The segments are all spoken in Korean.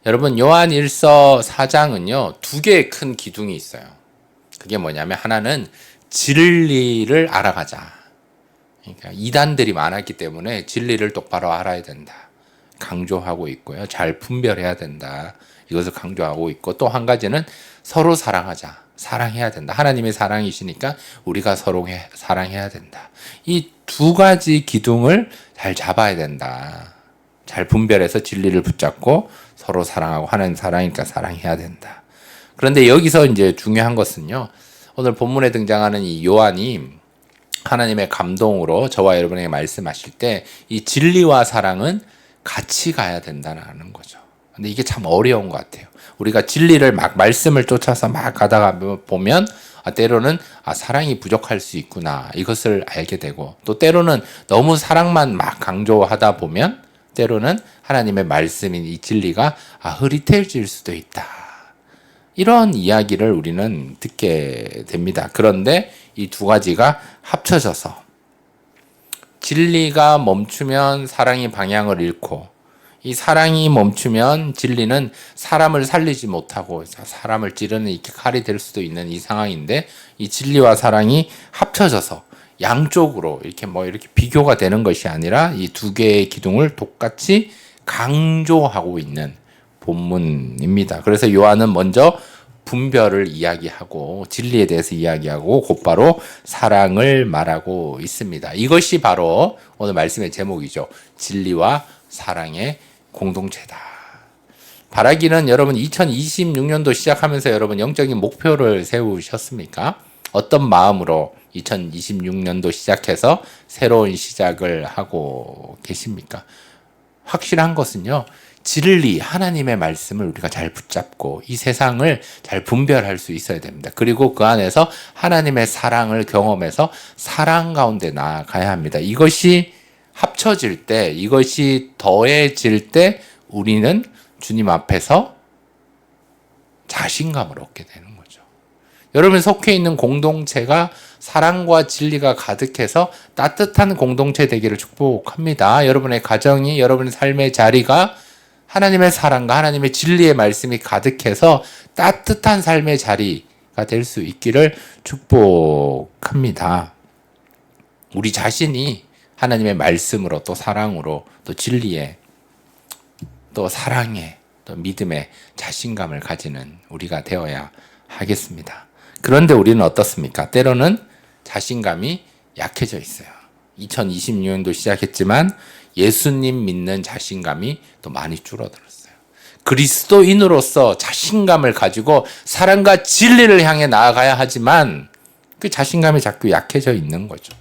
여러분 요한일서 4장은요 2개의 큰 기둥이 있어요. 그게 뭐냐면 하나는 진리를 알아가자. 그러니까 이단들이 많았기 때문에 진리를 똑바로 알아야 된다. 강조하고 있고요. 잘 분별해야 된다. 이것을 강조하고 있고 또 한 가지는 서로 사랑하자. 사랑해야 된다. 하나님의 사랑이시니까 우리가 서로 사랑해야 된다. 이 2가지 기둥을 잘 잡아야 된다. 잘 분별해서 진리를 붙잡고 서로 사랑하고 하나님 사랑이니까 사랑해야 된다. 그런데 여기서 이제 중요한 것은요. 오늘 본문에 등장하는 이 요한이 하나님의 감동으로 저와 여러분에게 말씀하실 때 이 진리와 사랑은 같이 가야 된다는 거죠. 근데 이게 참 어려운 것 같아요. 우리가 진리를 막 말씀을 쫓아서 막 가다가 보면 때로는 사랑이 부족할 수 있구나 이것을 알게 되고 또 때로는 너무 사랑만 막 강조하다 보면 때로는 하나님의 말씀인 이 진리가 흐릿해질 수도 있다. 이런 이야기를 우리는 듣게 됩니다. 그런데 이 2가지가 합쳐져서 진리가 멈추면 사랑이 방향을 잃고 이 사랑이 멈추면 진리는 사람을 살리지 못하고 사람을 찌르는 이렇게 칼이 될 수도 있는 이 상황인데 이 진리와 사랑이 합쳐져서 양쪽으로 이렇게 비교가 되는 것이 아니라 이 2개의 기둥을 똑같이 강조하고 있는 본문입니다. 그래서 요한은 먼저 분별을 이야기하고 진리에 대해서 이야기하고 곧바로 사랑을 말하고 있습니다. 이것이 바로 오늘 말씀의 제목이죠. 진리와 사랑의 공동체다. 바라기는 여러분 2026년도 시작하면서 여러분 영적인 목표를 세우셨습니까? 어떤 마음으로 2026년도 시작해서 새로운 시작을 하고 계십니까? 확실한 것은요. 진리, 하나님의 말씀을 우리가 잘 붙잡고 이 세상을 잘 분별할 수 있어야 됩니다. 그리고 그 안에서 하나님의 사랑을 경험해서 사랑 가운데 나아가야 합니다. 이것이 합쳐질 때, 이것이 더해질 때 우리는 주님 앞에서 자신감을 얻게 되는 거죠. 여러분 속해 있는 공동체가 사랑과 진리가 가득해서 따뜻한 공동체 되기를 축복합니다. 여러분의 가정이, 여러분의 삶의 자리가 하나님의 사랑과 하나님의 진리의 말씀이 가득해서 따뜻한 삶의 자리가 될 수 있기를 축복합니다. 우리 자신이 하나님의 말씀으로 또 사랑으로 또 진리에 또 사랑에 또 믿음에 자신감을 가지는 우리가 되어야 하겠습니다. 그런데 우리는 어떻습니까? 때로는 자신감이 약해져 있어요. 2026년도 시작했지만 예수님 믿는 자신감이 또 많이 줄어들었어요. 그리스도인으로서 자신감을 가지고 사랑과 진리를 향해 나아가야 하지만 그 자신감이 자꾸 약해져 있는 거죠.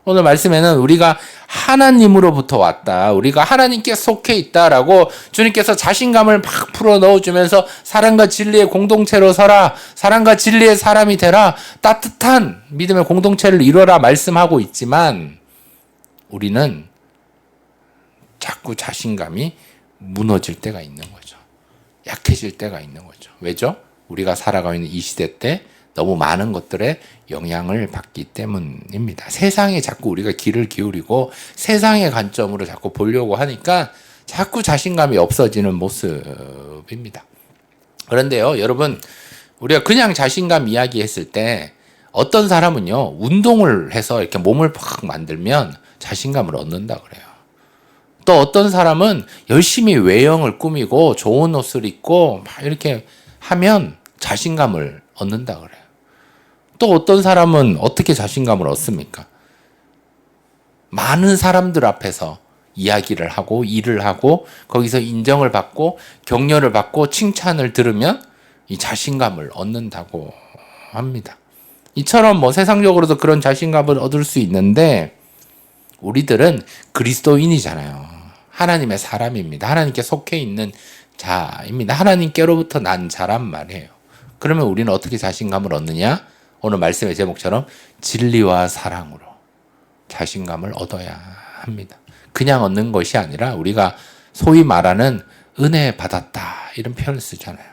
오늘 말씀에는 우리가 하나님으로부터 왔다. 우리가 하나님께 속해 있다라고 주님께서 자신감을 막 풀어 넣어주면서 사랑과 진리의 공동체로 서라. 사랑과 진리의 사람이 되라. 따뜻한 믿음의 공동체를 이루어라 말씀하고 있지만 우리는 자꾸 자신감이 무너질 때가 있는 거죠. 약해질 때가 있는 거죠. 왜죠? 우리가 살아가고 있는 이 시대 때 너무 많은 것들에 영향을 받기 때문입니다. 세상에 자꾸 우리가 귀를 기울이고 세상의 관점으로 자꾸 보려고 하니까 자꾸 자신감이 없어지는 모습입니다. 그런데요, 여러분, 우리가 그냥 자신감 이야기했을 때 어떤 사람은요, 운동을 해서 이렇게 몸을 팍 만들면 자신감을 얻는다 그래요. 또 어떤 사람은 열심히 외형을 꾸미고 좋은 옷을 입고 막 이렇게 하면 자신감을 얻는다 그래요. 또 어떤 사람은 어떻게 자신감을 얻습니까? 많은 사람들 앞에서 이야기를 하고 일을 하고 거기서 인정을 받고 격려를 받고 칭찬을 들으면 이 자신감을 얻는다고 합니다. 이처럼 세상적으로도 그런 자신감을 얻을 수 있는데 우리들은 그리스도인이잖아요. 하나님의 사람입니다. 하나님께 속해 있는 자입니다. 하나님께로부터 난 자란 말이에요. 그러면 우리는 어떻게 자신감을 얻느냐? 오늘 말씀의 제목처럼 진리와 사랑으로 자신감을 얻어야 합니다. 그냥 얻는 것이 아니라 우리가 소위 말하는 은혜 받았다 이런 표현을 쓰잖아요.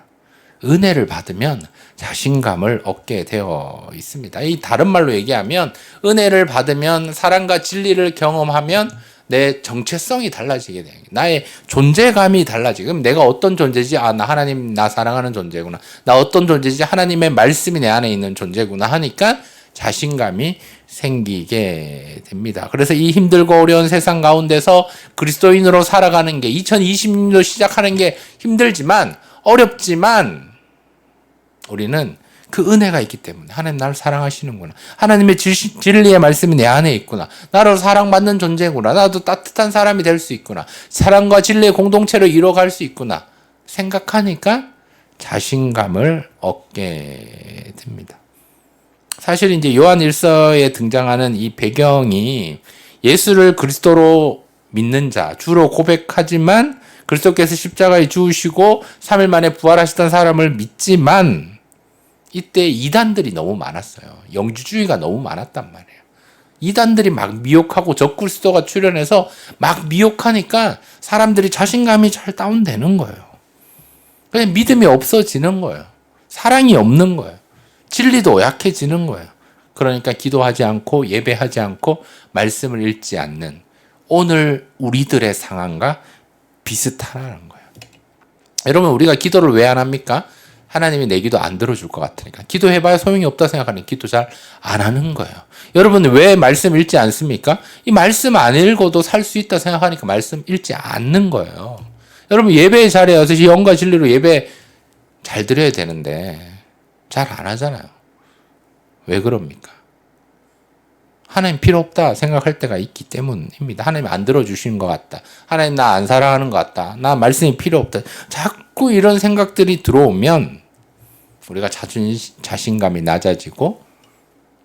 은혜를 받으면 자신감을 얻게 되어 있습니다. 이 다른 말로 얘기하면 은혜를 받으면 사랑과 진리를 경험하면 내 정체성이 달라지게 돼요. 나의 존재감이 달라지게. 그럼 내가 어떤 존재지? 아, 나 하나님 나 사랑하는 존재구나. 나 어떤 존재지? 하나님의 말씀이 내 안에 있는 존재구나 하니까 자신감이 생기게 됩니다. 그래서 이 힘들고 어려운 세상 가운데서 그리스도인으로 살아가는 게 2020년도 시작하는 게 힘들지만 어렵지만 우리는 그 은혜가 있기 때문에 하나님 나를 사랑하시는구나. 하나님의 진리의 말씀이 내 안에 있구나. 나로 사랑받는 존재구나. 나도 따뜻한 사람이 될 수 있구나. 사랑과 진리의 공동체로 이뤄갈 수 있구나. 생각하니까 자신감을 얻게 됩니다. 사실 이제 요한 1서에 등장하는 이 배경이 예수를 그리스도로 믿는 자, 주로 고백하지만 그리스도께서 십자가에 죽으시고 3일 만에 부활하시던 사람을 믿지만 이때 이단들이 너무 많았어요. 영주주의가 너무 많았단 말이에요. 이단들이 막 미혹하고 적그리스도가 출현해서 막 미혹하니까 사람들이 자신감이 잘 다운되는 거예요. 그냥 믿음이 없어지는 거예요. 사랑이 없는 거예요. 진리도 약해지는 거예요. 그러니까 기도하지 않고 예배하지 않고 말씀을 읽지 않는 오늘 우리들의 상황과 비슷하다는 거예요. 여러분 우리가 기도를 왜 안 합니까? 하나님이 내 기도 안 들어줄 것 같으니까. 기도해봐야 소용이 없다 생각하니 기도 잘 안 하는 거예요. 여러분 왜 말씀 읽지 않습니까? 이 말씀 안 읽어도 살 수 있다 생각하니까 말씀 읽지 않는 거예요. 여러분 예배 자리에 와서 영과 진리로 예배 잘 드려야 되는데 잘 안 하잖아요. 왜 그럽니까? 하나님 필요 없다 생각할 때가 있기 때문입니다. 하나님 안 들어주시는 것 같다. 하나님 나 안 사랑하는 것 같다. 나 말씀이 필요 없다. 자꾸 이런 생각들이 들어오면 우리가 자신감이 낮아지고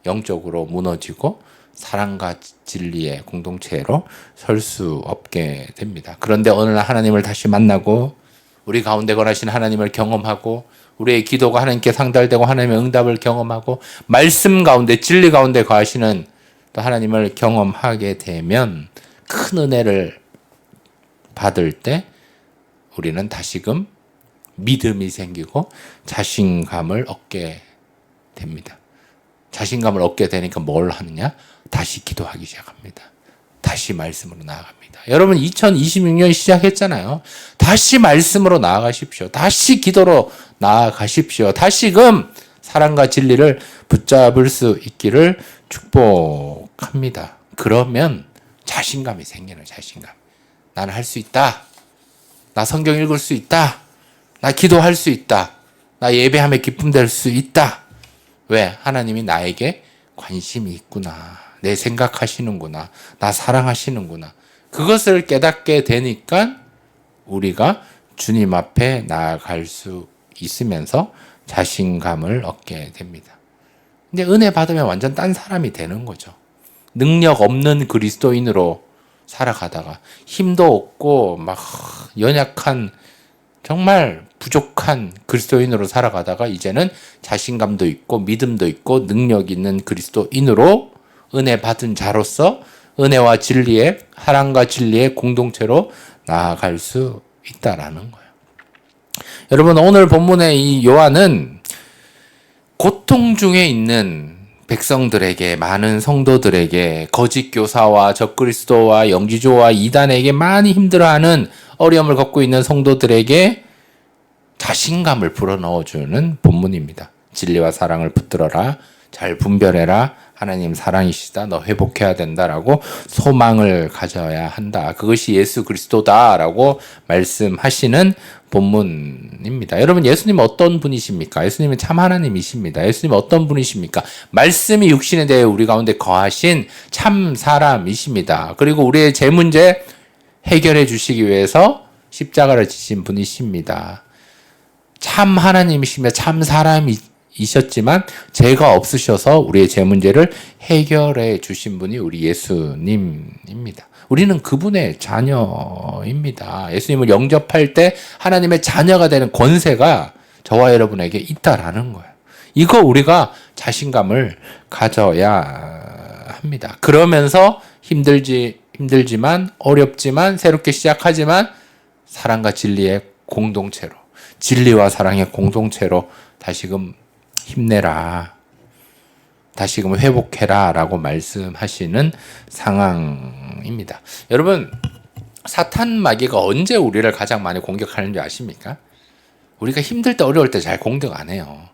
영적으로 무너지고 사랑과 진리의 공동체로 설 수 없게 됩니다. 그런데 어느 날 하나님을 다시 만나고 우리 가운데 거하신 하나님을 경험하고 우리의 기도가 하나님께 상달되고 하나님의 응답을 경험하고 말씀 가운데 진리 가운데 거하시는 또 하나님을 경험하게 되면 큰 은혜를 받을 때 우리는 다시금 믿음이 생기고 자신감을 얻게 됩니다. 자신감을 얻게 되니까 뭘 하느냐? 다시 기도하기 시작합니다. 다시 말씀으로 나아갑니다. 여러분 2026년 시작했잖아요. 다시 말씀으로 나아가십시오. 다시 기도로 나아가십시오. 다시금 사랑과 진리를 붙잡을 수 있기를 축복합니다. 그러면 자신감이 생기는 자신감. 나는 할 수 있다. 나 성경 읽을 수 있다. 나 기도할 수 있다. 나 예배함에 기쁨 될 수 있다. 왜? 하나님이 나에게 관심이 있구나. 내 생각하시는구나. 나 사랑하시는구나. 그것을 깨닫게 되니까 우리가 주님 앞에 나아갈 수 있으면서 자신감을 얻게 됩니다. 근데 은혜 받으면 완전 딴 사람이 되는 거죠. 능력 없는 그리스도인으로 살아가다가 힘도 없고 막 연약한 정말 부족한 그리스도인으로 살아가다가 이제는 자신감도 있고 믿음도 있고 능력 있는 그리스도인으로 은혜 받은 자로서 은혜와 진리의 사랑과 진리의 공동체로 나아갈 수 있다라는 거예요. 여러분 오늘 본문의 이 요한은 고통 중에 있는 백성들에게 많은 성도들에게 거짓 교사와 적그리스도와 영지주와 이단에게 많이 힘들어하는 어려움을 겪고 있는 성도들에게 자신감을 불어넣어주는 본문입니다. 진리와 사랑을 붙들어라. 잘 분별해라. 하나님 사랑이시다. 너 회복해야 된다라고 소망을 가져야 한다. 그것이 예수 그리스도다라고 말씀하시는 본문입니다. 여러분 예수님은 어떤 분이십니까? 예수님은 참 하나님이십니다. 예수님은 어떤 분이십니까? 말씀이 육신에 대해 우리 가운데 거하신 참 사람이십니다. 그리고 우리의 제 문제 해결해 주시기 위해서 십자가를 지신 분이십니다. 참 하나님이시며 참 사람이셨지만 죄가 없으셔서 우리의 죄 문제를 해결해 주신 분이 우리 예수님입니다. 우리는 그분의 자녀입니다. 예수님을 영접할 때 하나님의 자녀가 되는 권세가 저와 여러분에게 있다라는 거예요. 이거 우리가 자신감을 가져야 합니다. 그러면서 힘들지만 어렵지만 새롭게 시작하지만 사랑과 진리의 공동체로 진리와 사랑의 공동체로 다시금 힘내라. 다시금 회복해라 라고 말씀하시는 상황입니다. 여러분, 사탄 마귀가 언제 우리를 가장 많이 공격하는 줄 아십니까? 우리가 힘들 때 어려울 때 잘 공격 안 해요.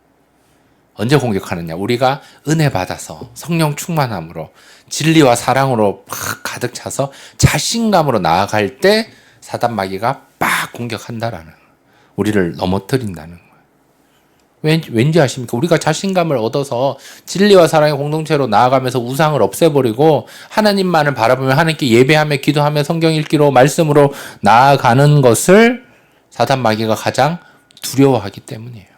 언제 공격하느냐? 우리가 은혜 받아서 성령 충만함으로 진리와 사랑으로 막 가득 차서 자신감으로 나아갈 때 사단 마귀가 빡 공격한다라는 거예요. 우리를 넘어뜨린다는 거예요. 왠지 아십니까? 우리가 자신감을 얻어서 진리와 사랑의 공동체로 나아가면서 우상을 없애버리고 하나님만을 바라보며 하나님께 예배하며 기도하며 성경 읽기로 말씀으로 나아가는 것을 사단 마귀가 가장 두려워하기 때문이에요.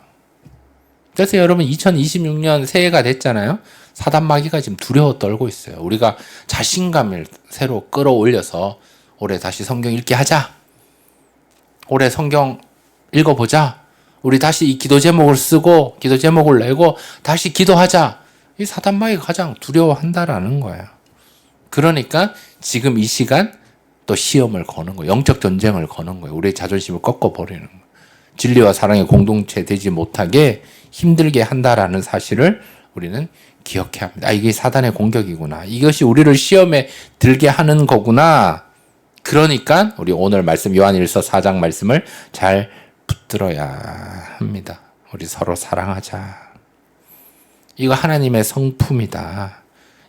그래서 여러분 2026년 새해가 됐잖아요. 사단 마귀가 지금 두려워 떨고 있어요. 우리가 자신감을 새로 끌어올려서 올해 다시 성경 읽기 하자. 올해 성경 읽어보자. 우리 다시 이 기도 제목을 쓰고 기도 제목을 내고 다시 기도하자. 이 사단 마귀가 가장 두려워한다라는 거예요. 그러니까 지금 이 시간 또 시험을 거는 거예요. 영적 전쟁을 거는 거예요. 우리의 자존심을 꺾어버리는 거예요. 진리와 사랑의 공동체 되지 못하게 힘들게 한다라는 사실을 우리는 기억해야 합니다. 이게 사단의 공격이구나. 이것이 우리를 시험에 들게 하는 거구나. 그러니까 우리 오늘 말씀 요한일서 4장 말씀을 잘 붙들어야 합니다. 우리 서로 사랑하자. 이거 하나님의 성품이다.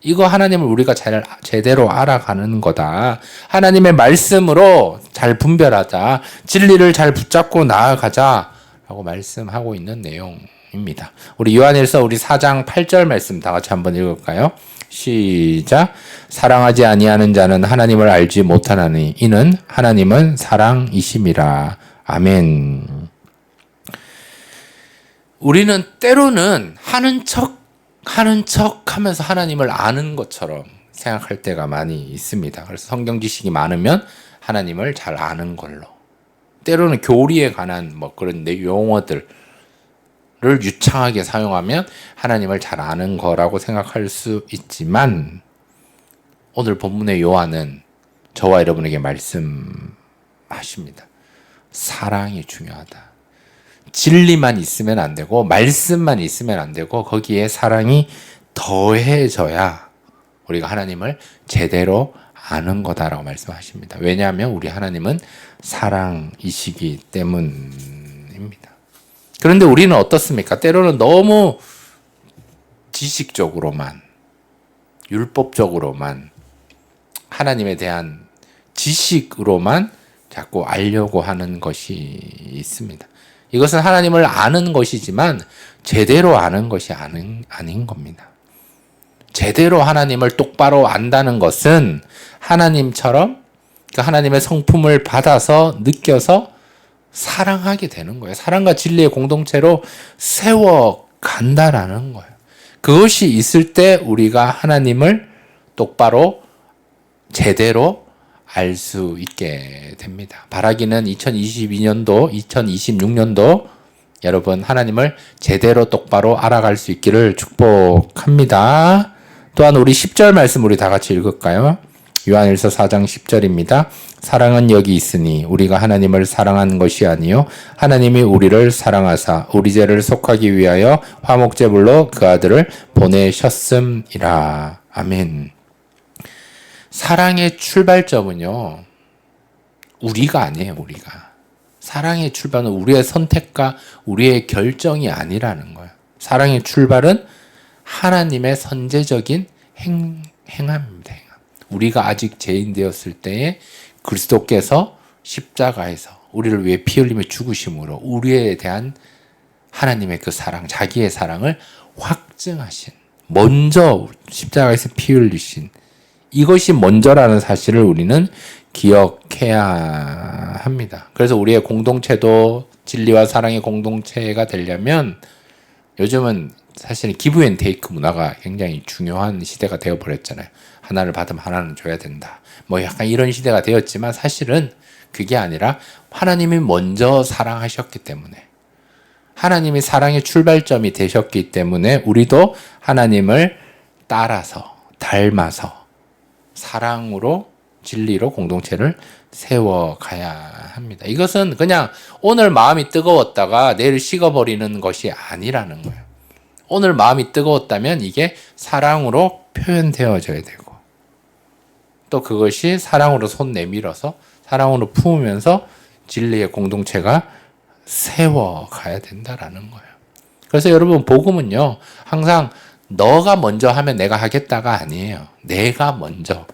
이거 하나님을 우리가 제대로 알아가는 거다. 하나님의 말씀으로 잘 분별하자. 진리를 잘 붙잡고 나아가자. 라고 말씀하고 있는 내용입니다. 우리 요한일서 우리 4장 8절 말씀 다 같이 한번 읽을까요? 시작. 사랑하지 아니하는 자는 하나님을 알지 못하나니 이는 하나님은 사랑이심이라. 아멘. 우리는 때로는 하는 척 하면서 하나님을 아는 것처럼 생각할 때가 많이 있습니다. 그래서 성경 지식이 많으면 하나님을 잘 아는 걸로. 때로는 교리에 관한 그런 용어들을 유창하게 사용하면 하나님을 잘 아는 거라고 생각할 수 있지만 오늘 본문의 요한은 저와 여러분에게 말씀하십니다. 사랑이 중요하다. 진리만 있으면 안 되고 말씀만 있으면 안 되고 거기에 사랑이 더해져야 우리가 하나님을 제대로 아는 거다라고 말씀하십니다. 왜냐하면 우리 하나님은 사랑이시기 때문입니다. 그런데 우리는 어떻습니까? 때로는 너무 지식적으로만 율법적으로만 하나님에 대한 지식으로만 자꾸 알려고 하는 것이 있습니다. 이것은 하나님을 아는 것이지만 제대로 아는 것이 아닌 겁니다. 제대로 하나님을 똑바로 안다는 것은 하나님처럼 그 하나님의 성품을 받아서 느껴서 사랑하게 되는 거예요. 사랑과 진리의 공동체로 세워간다라는 거예요. 그것이 있을 때 우리가 하나님을 똑바로 제대로 알 수 있게 됩니다. 바라기는 2022년도, 2026년도 여러분 하나님을 제대로 똑바로 알아갈 수 있기를 축복합니다. 또한 우리 10절 말씀 우리 다 같이 읽을까요? 요한일서 4장 10절입니다. 사랑은 여기 있으니 우리가 하나님을 사랑한 것이 아니요 하나님이 우리를 사랑하사 우리 죄를 속하기 위하여 화목제물로 그 아들을 보내셨음이라. 아멘. 사랑의 출발점은요, 우리가 아니에요, 우리가. 사랑의 출발은 우리의 선택과 우리의 결정이 아니라는 거예요. 사랑의 출발은 하나님의 선제적인 행함입니다. 행함. 우리가 아직 죄인 되었을 때에 그리스도께서 십자가에서 우리를 위해 피 흘리며 죽으심으로 우리에 대한 하나님의 그 사랑, 자기의 사랑을 확증하신, 먼저 십자가에서 피 흘리신, 이것이 먼저라는 사실을 우리는 기억해야 합니다. 그래서 우리의 공동체도 진리와 사랑의 공동체가 되려면 요즘은 사실 기브 앤 테이크 문화가 굉장히 중요한 시대가 되어버렸잖아요. 하나를 받으면 하나는 줘야 된다. 약간 이런 시대가 되었지만 사실은 그게 아니라 하나님이 먼저 사랑하셨기 때문에, 하나님이 사랑의 출발점이 되셨기 때문에 우리도 하나님을 따라서 닮아서 사랑으로 진리로 공동체를 세워가야 합니다. 이것은 그냥 오늘 마음이 뜨거웠다가 내일 식어버리는 것이 아니라는 거예요. 오늘 마음이 뜨거웠다면 이게 사랑으로 표현되어져야 되고, 또 그것이 사랑으로 손 내밀어서 사랑으로 품으면서 진리의 공동체가 세워가야 된다라는 거예요. 그래서 여러분, 복음은요, 항상 너가 먼저 하면 내가 하겠다가 아니에요. 내가 먼저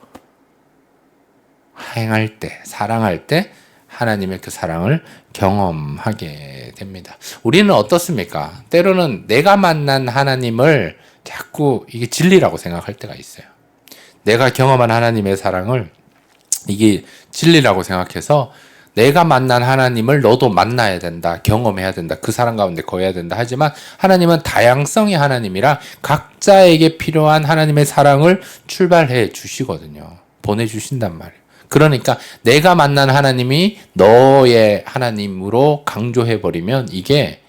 행할 때, 사랑할 때 하나님의 그 사랑을 경험하게 됩니다. 우리는 어떻습니까? 때로는 내가 만난 하나님을 자꾸 이게 진리라고 생각할 때가 있어요. 내가 경험한 하나님의 사랑을 이게 진리라고 생각해서 내가 만난 하나님을 너도 만나야 된다, 경험해야 된다, 그 사랑 가운데 거해야 된다. 하지만 하나님은 다양성의 하나님이라 각자에게 필요한 하나님의 사랑을 출발해 주시거든요. 보내주신단 말이에요. 그러니까 내가 만난 하나님이 너의 하나님으로 강조해버리면 이게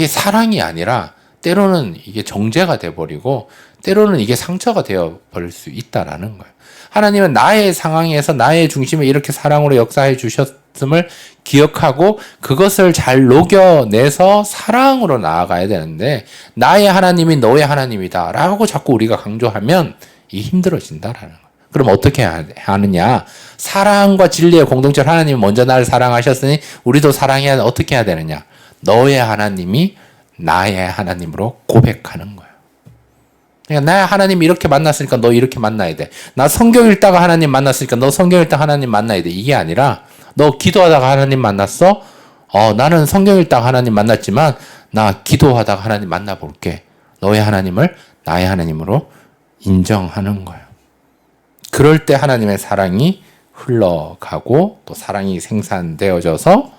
사랑이 아니라 때로는 이게 정죄가 돼버리고 때로는 이게 상처가 되어버릴 수 있다라는 거예요. 하나님은 나의 상황에서 나의 중심에 이렇게 사랑으로 역사해 주셨음을 기억하고 그것을 잘 녹여내서 사랑으로 나아가야 되는데, 나의 하나님이 너의 하나님이다 라고 자꾸 우리가 강조하면 이 힘들어진다라는 거예요. 그럼 어떻게 하느냐? 사랑과 진리의 공동체를 하나님이 먼저 나를 사랑하셨으니 우리도 사랑해야, 어떻게 해야 되느냐? 너의 하나님이 나의 하나님으로 고백하는 거예요. 그러니까 나 하나님 이렇게 만났으니까 너 이렇게 만나야 돼. 나 성경 읽다가 하나님 만났으니까 너 성경 읽다가 하나님 만나야 돼. 이게 아니라 너 기도하다가 하나님 만났어? 나는 성경 읽다가 하나님 만났지만 나 기도하다가 하나님 만나볼게. 너의 하나님을 나의 하나님으로 인정하는 거예요. 그럴 때 하나님의 사랑이 흘러가고 또 사랑이 생산되어져서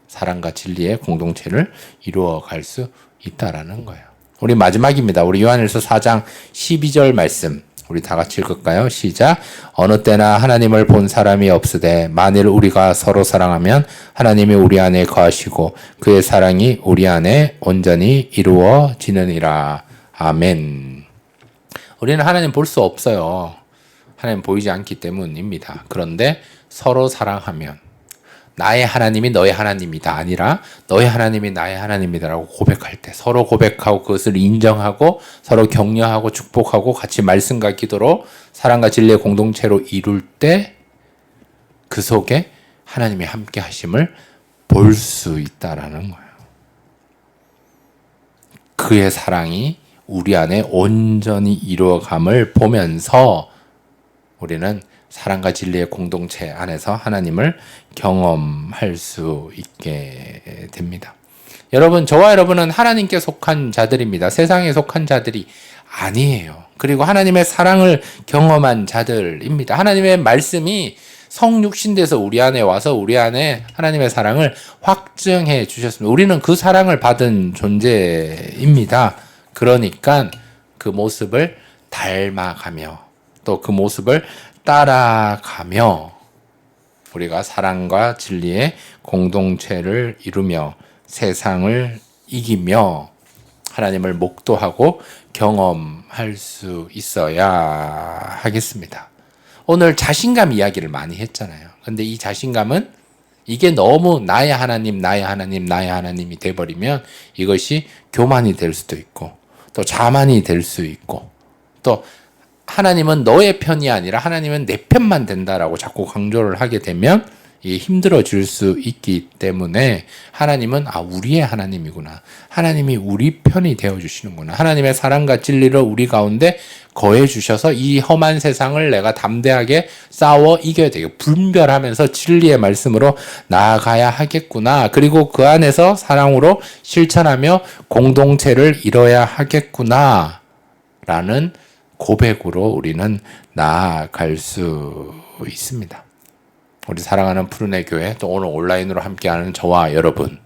사랑과 진리의 공동체를 이루어갈 수 있다라는 거예요. 우리 마지막입니다. 우리 요한일서 4장 12절 말씀 우리 다 같이 읽을까요? 시작. 어느 때나 하나님을 본 사람이 없으되 만일 우리가 서로 사랑하면 하나님이 우리 안에 거하시고 그의 사랑이 우리 안에 온전히 이루어지느니라. 아멘. 우리는 하나님 볼 수 없어요. 하나님 보이지 않기 때문입니다. 그런데 서로 사랑하면 나의 하나님이 너의 하나님이다 아니라 너의 하나님이 나의 하나님이다라고 고백할 때, 서로 고백하고 그것을 인정하고 서로 격려하고 축복하고 같이 말씀과 기도로 사랑과 진리의 공동체로 이룰 때 그 속에 하나님의 함께 하심을 볼 수 있다라는 거예요. 그의 사랑이 우리 안에 온전히 이루어감을 보면서 우리는 사랑과 진리의 공동체 안에서 하나님을 경험할 수 있게 됩니다. 여러분, 저와 여러분은 하나님께 속한 자들입니다. 세상에 속한 자들이 아니에요. 그리고 하나님의 사랑을 경험한 자들입니다. 하나님의 말씀이 성육신돼서 우리 안에 와서 우리 안에 하나님의 사랑을 확증해 주셨습니다. 우리는 그 사랑을 받은 존재입니다. 그러니까 그 모습을 닮아가며 또 그 모습을 따라가며 우리가 사랑과 진리의 공동체를 이루며 세상을 이기며 하나님을 목도하고 경험할 수 있어야 하겠습니다. 오늘 자신감 이야기를 많이 했잖아요. 근데 이 자신감은 이게 너무 나의 하나님, 나의 하나님, 나의 하나님이 돼버리면 이것이 교만이 될 수도 있고 또 자만이 될 수 있고 또 하나님은 너의 편이 아니라 하나님은 내 편만 된다라고 자꾸 강조를 하게 되면 이게 힘들어질 수 있기 때문에 하나님은 우리의 하나님이구나. 하나님이 우리 편이 되어주시는구나. 하나님의 사랑과 진리를 우리 가운데 거해주셔서 이 험한 세상을 내가 담대하게 싸워 이겨야 되고 분별하면서 진리의 말씀으로 나아가야 하겠구나. 그리고 그 안에서 사랑으로 실천하며 공동체를 이뤄야 하겠구나. 라는 고백으로 우리는 나아갈 수 있습니다. 우리 사랑하는 푸른의 교회 또 오늘 온라인으로 함께하는 저와 여러분,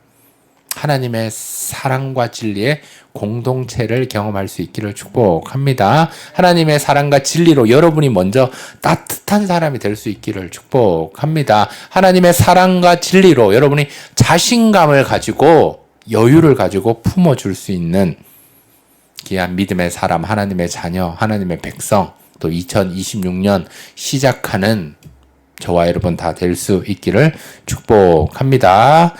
하나님의 사랑과 진리의 공동체를 경험할 수 있기를 축복합니다. 하나님의 사랑과 진리로 여러분이 먼저 따뜻한 사람이 될 수 있기를 축복합니다. 하나님의 사랑과 진리로 여러분이 자신감을 가지고 여유를 가지고 품어줄 수 있는 귀한 믿음의 사람, 하나님의 자녀, 하나님의 백성, 또 2026년 시작하는 저와 여러분 다 될 수 있기를 축복합니다.